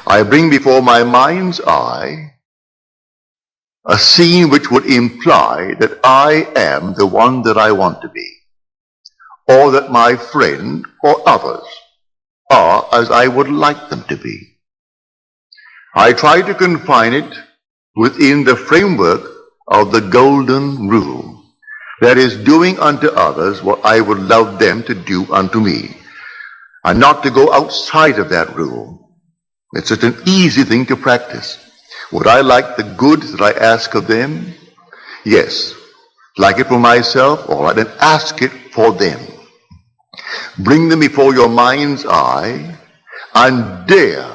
I bring before my mind's eye a scene which would imply that I am the one that I want to be, or that my friend or others are as I would like them to be. I try to confine it within the framework of the golden rule, that is, doing unto others what I would love them to do unto me, and not to go outside of that rule. It's such an easy thing to practice. Would I like the good that I ask of them? Yes. Like it for myself? All right, then ask it for them. Bring them before your mind's eye and dare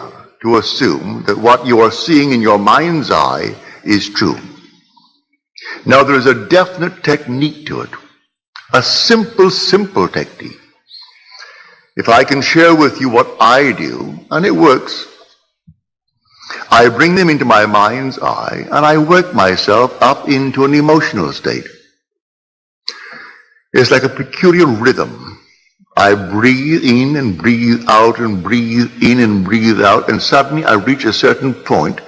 to assume that what you are seeing in your mind's eye is true. Now there is a definite technique to it. A simple technique. If I can share with you what I do, and it works, I bring them into my mind's eye and I work myself up into an emotional state. It's like a peculiar rhythm. I breathe in and breathe out and breathe in and breathe out, and suddenly I reach a certain point,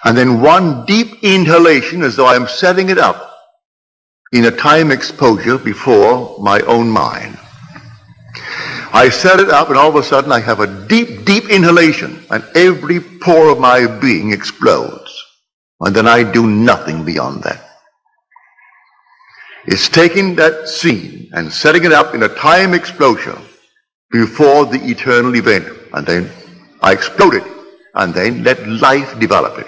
and then one deep inhalation as though I'm setting it up in a time exposure before my own mind. I set it up and all of a sudden I have a deep inhalation and every pore of my being explodes. And then I do nothing beyond that. It's taking that scene and setting it up in a time explosion before the eternal event. And then I explode it and then let life develop it.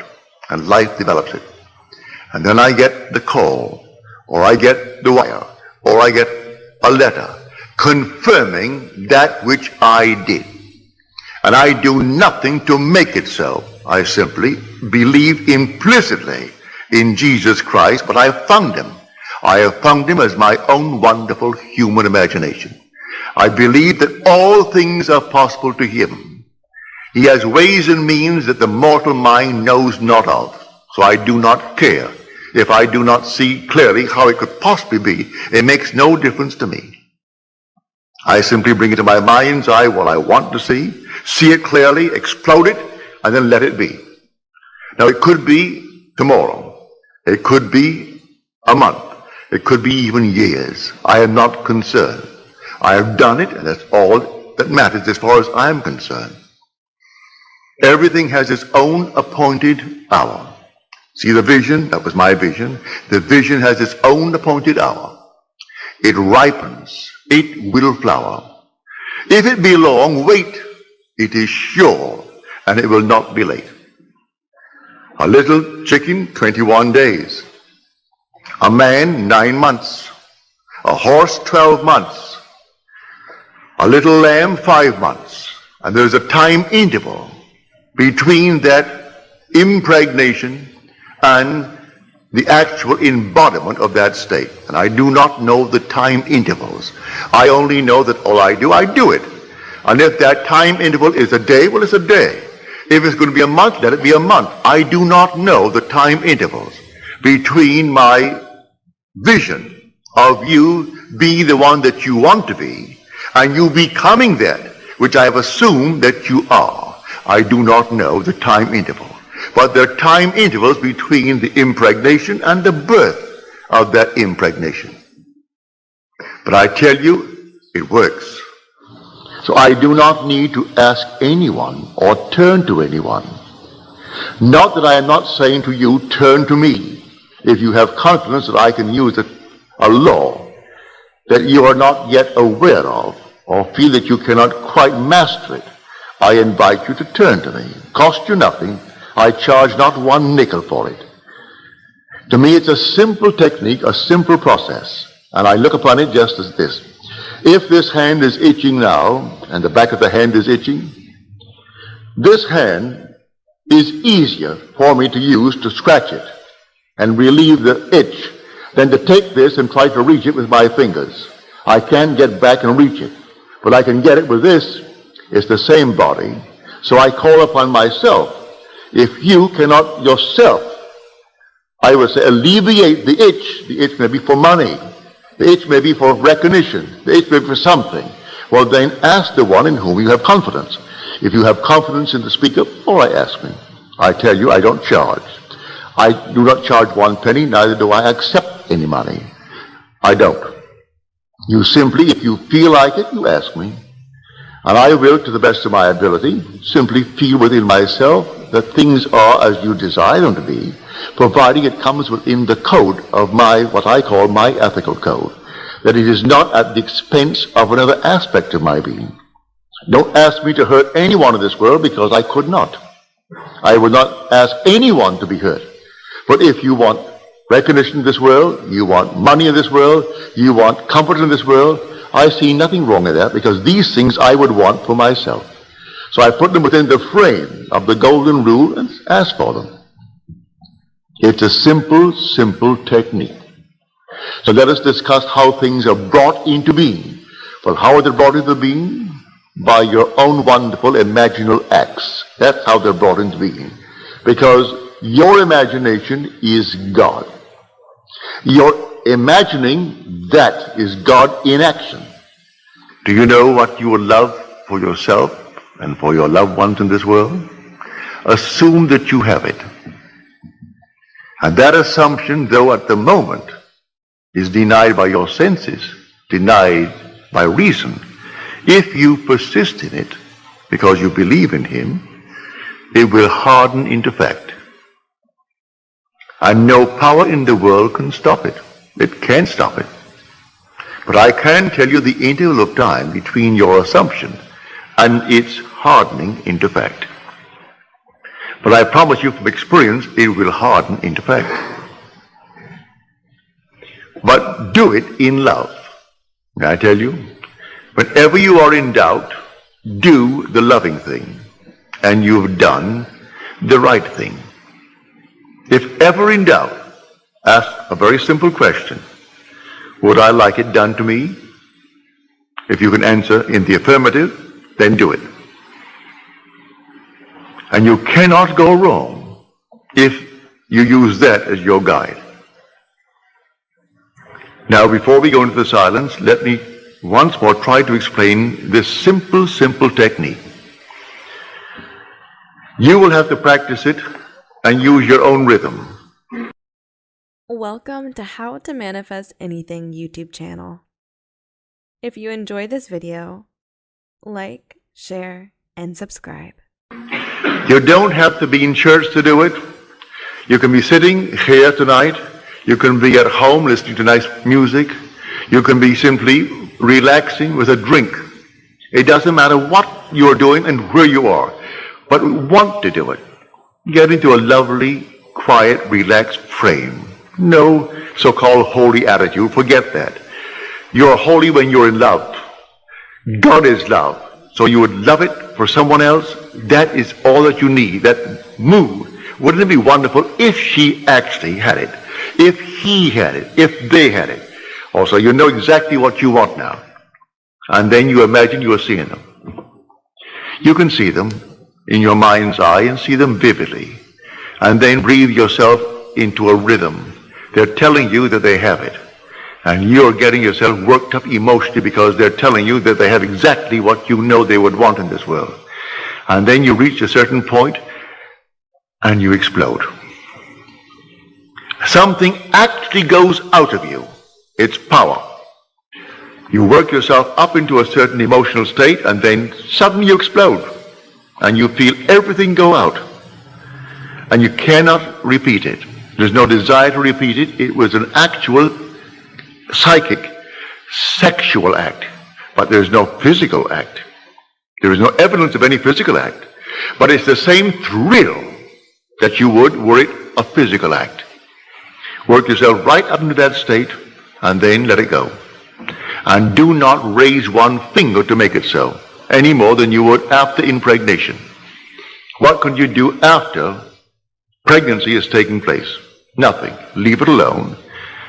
And life develops it. And then I get the call, or I get the wire, or I get a letter confirming that which I did. And I do nothing to make it so. I simply believe implicitly in Jesus Christ, but I have found him. I have found him as my own wonderful human imagination. I believe that all things are possible to him. He has ways and means that the mortal mind knows not of. So I do not care if I do not see clearly how it could possibly be. It makes no difference to me. I simply bring it to my mind's eye what I want to see it clearly, explode it, and then let it be. Now it could be tomorrow. It could be a month. It could be even years. I am not concerned. I have done it, and that's all that matters as far as I am concerned. Everything has its own appointed hour. See the vision? That was my vision. The vision has its own appointed hour. It ripens. It will flower. If it be long, wait. It is sure, and it will not be late. A little chicken, 21 days. A man, 9 months. A horse, 12 months. A little lamb, 5 months. And there's a time interval between that impregnation and the actual embodiment of that state. And I do not know the time intervals. I only know that all I do it. And if that time interval is a day, well, it's a day. If it's going to be a month, let it be a month. I do not know the time intervals between my vision of you being the one that you want to be and you becoming that which I have assumed that you are. I do not know the time interval. But there are time intervals between the impregnation and the birth of that impregnation. But I tell you, it works. So I do not need to ask anyone or turn to anyone. Not that I am not saying to you, turn to me. If you have confidence that I can use a law that you are not yet aware of or feel that you cannot quite master it, I invite you to turn to me. It costs you nothing. I charge not one nickel for it. To me, it's a simple technique, a simple process. And I look upon it just as this. If this hand is itching now, and the back of the hand is itching, this hand is easier for me to use to scratch it and relieve the itch than to take this and try to reach it with my fingers. I can't get back and reach it, but I can get it with this. It's the same body. So I call upon myself. If you cannot yourself, I would say, alleviate the itch may be for money, the itch may be for recognition, the itch may be for something, well then ask the one in whom you have confidence. If you have confidence in the speaker, all right, ask me. I tell you, I don't charge. I do not charge 1 penny, neither do I accept any money. I don't. You simply, if you feel like it, you ask me. And I will, to the best of my ability, simply feel within myself that things are as you desire them to be, providing it comes within the code of my, what I call my ethical code. That it is not at the expense of another aspect of my being. Don't ask me to hurt anyone in this world, because I could not. I would not ask anyone to be hurt. But if you want recognition in this world, you want money in this world, you want comfort in this world, I see nothing wrong in that, because these things I would want for myself. So I put them within the frame of the golden rule and ask for them. It's a simple, simple technique. So let us discuss how things are brought into being. Well, how are they brought into being? By your own wonderful imaginal acts. That's how they're brought into being. Because your imagination is God. Your imagining, that is God in action. Do you know what you would love for yourself and for your loved ones in this world? Assume that you have it. And that assumption, though at the moment, is denied by your senses, denied by reason. If you persist in it, because you believe in Him, it will harden into fact. And no power in the world can stop it. It can't stop it. But I can tell you the interval of time between your assumption and its hardening into fact. But I promise you from experience, it will harden into fact. But do it in love. I tell you, whenever you are in doubt, do the loving thing, and you've done the right thing. If ever in doubt, ask a very simple question. Would I like it done to me? If you can answer in the affirmative, then do it. And you cannot go wrong if you use that as your guide. Now, before we go into the silence, let me once more try to explain this simple, simple technique. You will have to practice it and use your own rhythm. Welcome to How to Manifest Anything YouTube channel. If you enjoyed this video, like, share, and subscribe. You don't have to be in church to do it. You can be sitting here tonight. You can be at home listening to nice music. You can be simply relaxing with a drink. It doesn't matter what you're doing and where you are, but want to do it. Get into a lovely, quiet, relaxed frame. No so-called holy attitude. Forget that. You're holy when you're in love. God is love. So you would love it for someone else. That is all that you need. That mood. Wouldn't it be wonderful if she actually had it? If he had it? If they had it? Also, you know exactly what you want now. And then you imagine you are seeing them. You can see them in your mind's eye and see them vividly. And then breathe yourself into a rhythm. They're telling you that they have it. And you're getting yourself worked up emotionally because they're telling you that they have exactly what you know they would want in this world. And then you reach a certain point and you explode. Something actually goes out of you. It's power. You work yourself up into a certain emotional state and then suddenly you explode. And you feel everything go out. And you cannot repeat it. There's no desire to repeat it. It was an actual psychic, sexual act. But there's no physical act. There is no evidence of any physical act. But it's the same thrill that you would were it a physical act. Work yourself right up into that state and then let it go. And do not raise one finger to make it so, any more than you would after impregnation. What can you do after pregnancy is taking place? Nothing. Leave it alone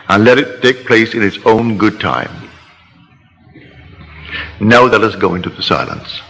and let it take place in its own good time. Now let us go into the silence.